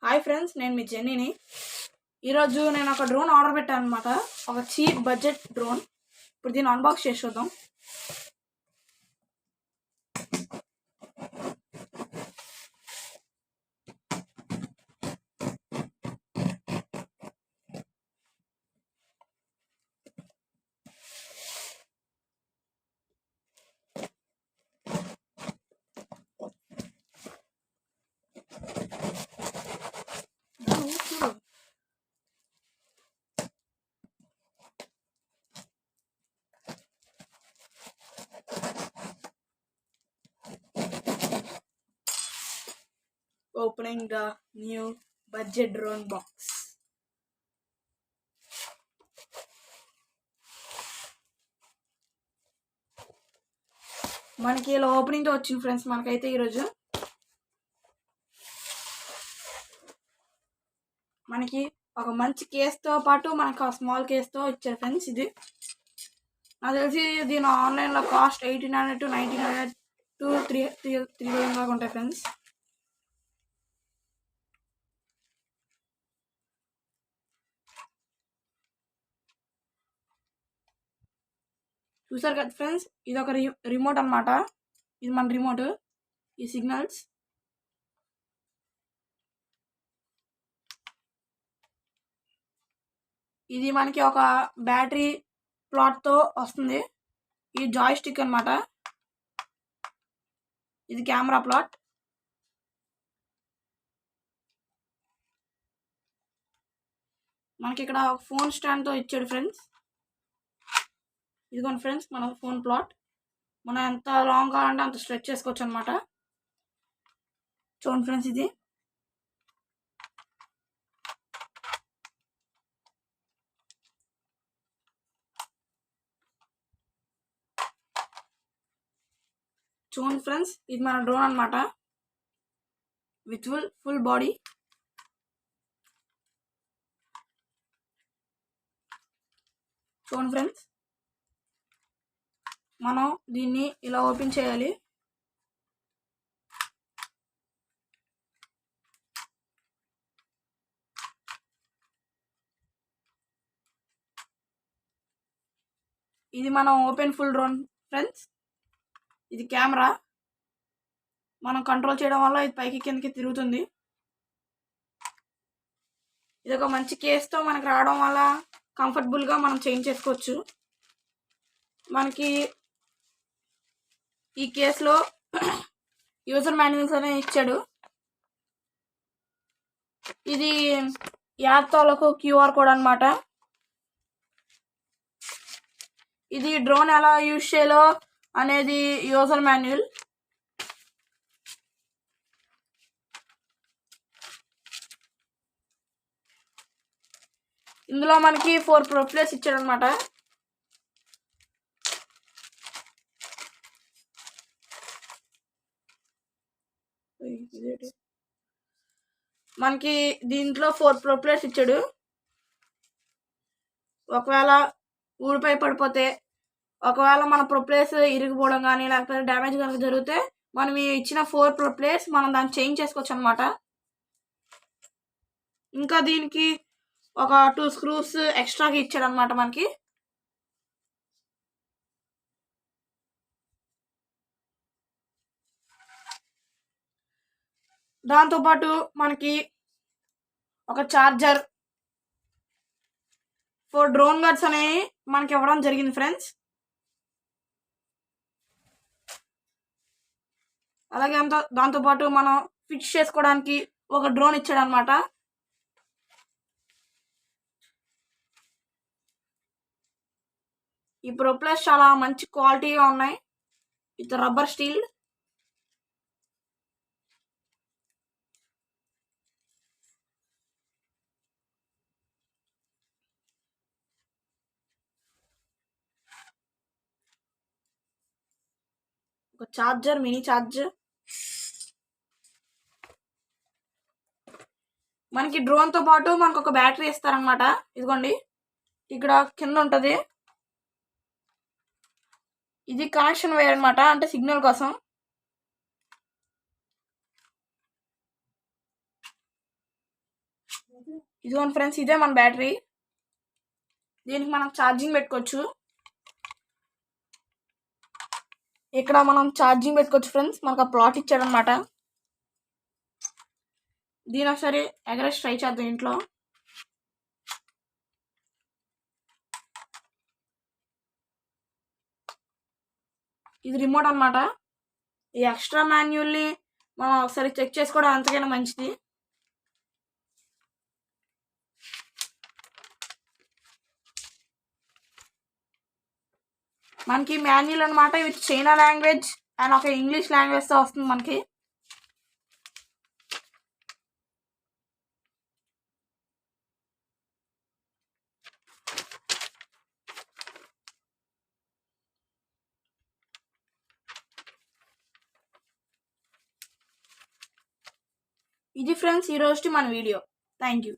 Hi friends, నేను మీ జెన్నీని. ఈరోజు నేను ఒక డ్రోన్ ఆర్డర్ పెట్టాను అనమాట. ఒక చీప్ బడ్జెట్ డ్రోన్. ఇప్పుడు దీన్ని అన్బాక్స్ చేసి చూద్దాం. Opening the new budget drone box. మనకి ఇలా ఓపెనింగ్తో వచ్చింది ఫ్రెండ్స్. మనకైతే ఈరోజు మనకి ఒక మంచి కేస్తో పాటు మనకు ఆ స్మాల్ కేస్తో ఇచ్చారు ఫ్రెండ్స్. ఇది నాకు తెలిసి దీని ఆన్లైన్లో కాస్ట్ 1800 to 1900 to 3000 దాకా ఉంటాయి ఫ్రెండ్స్. చూసారు కదా ఫ్రెండ్స్, ఇది ఒక రిమోట్ అనమాట. ఇది మన రిమోట్. ఈ సిగ్నల్స్ ఇది మనకి ఒక బ్యాటరీ ప్లాట్తో వస్తుంది. ఇది జాయ్ స్టిక్ అనమాట. ఇది కెమెరా ప్లాట్. మనకి ఇక్కడ ఫోన్ స్టాండ్తో ఇచ్చాడు ఫ్రెండ్స్. ఇదిగోండి ఫ్రెండ్స్, మన ఫోన్ ప్లాట్. మనం ఎంత లాంగ్ కావాలంటే అంత స్ట్రెచ్ చేసుకోవచ్చు అనమాట. చూడండి ఫ్రెండ్స్, ఇది చూడండి ఫ్రెండ్స్, ఇది మన డ్రోన్ అనమాట. With full body. చూడండి ఫ్రెండ్స్, మనం దీన్ని ఇలా ఓపెన్ చేయాలి. ఇది మనం ఓపెన్ ఫుల్ డ్రోన్ ఫ్రెండ్స్. ఇది కెమెరా. మనం కంట్రోల్ చేయడం వల్ల ఇది పైకి కిందకి తిరుగుతుంది. ఇది ఒక మంచి కేస్తో మనకు రావడం వల్ల కంఫర్టబుల్గా మనం చేంజ్ చేసుకోవచ్చు. మనకి ఈ కేసులో యూజర్ మాన్యువల్స్ అనేవి ఇచ్చాడు. ఇది యాప్ తాలూకు QR కోడ్ అనమాట. ఇది డ్రోన్ ఎలా యూజ్ చేయాలో అనేది యూజర్ మాన్యువల్. ఇందులో మనకి 4 ప్రొపెల్లర్స్ ఇచ్చాడు అనమాట. మనకి దీంట్లో 4 ప్రొపెల్లర్స్ ఇచ్చాడు. ఒకవేళ ఊడిపై పడిపోతే, ఒకవేళ మన ప్రొపెల్లర్స్ ఇరిగిపోవడం కానీ లేకపోతే డ్యామేజ్ కనుక జరిగితే మనం ఇచ్చిన 4 ప్రొపెల్లర్స్ మనం దాన్ని చేంజ్ చేసుకోవచ్చు అనమాట. ఇంకా దీనికి ఒక 2 స్క్రూస్ ఎక్స్ట్రాగా ఇచ్చాడు అనమాట మనకి. దాంతోపాటు మనకి ఒక చార్జర్, 4 డ్రోన్ గార్డ్స్ అనేవి మనకి ఇవ్వడం జరిగింది ఫ్రెండ్స్. అలాగే దాంతోపాటు మనం ఫిక్స్ చేసుకోవడానికి ఒక డ్రోన్ ఇచ్చాడు అనమాట. ఈ ప్రొపెల్లర్స్ చాలా మంచి క్వాలిటీగా ఉన్నాయి. With rubber steel. ఒక చార్జర్, మినీ చార్జర్. మనకి డ్రోన్తో పాటు మనకు ఒక బ్యాటరీ ఇస్తారనమాట. ఇదిగోండి, ఇక్కడ కింద ఉంటుంది. ఇది కనెక్షన్ వైర్ అనమాట, అంటే సిగ్నల్ కోసం. ఇదిగోండి ఫ్రెండ్స్, ఇదే మన బ్యాటరీ. దీనికి మనం ఛార్జింగ్ పెట్టుకోవచ్చు. ఇక్కడ మనం ఛార్జింగ్ పెట్టుకోవచ్చు ఫ్రెండ్స్. మనకు ఆ ప్లాట్ ఇచ్చాడనమాట. దీని ఒకసారి ఎగరేసి ట్రై చేద్దాం ఇంట్లో. ఇది రిమోట్ అనమాట. ఈ ఎక్స్ట్రా మాన్యువల్ని మనం ఒకసారి చెక్ చేసుకోవడం అంతకైనా మంచిది. మనకి మాన్యువల్ అనమాట. విత్ చైనా లాంగ్వేజ్ అండ్ ఒక ఇంగ్లీష్ లాంగ్వేజ్తో వస్తుంది మనకి. ఇది ఫ్రెండ్స్ ఈరోజు మన వీడియో. Thank you.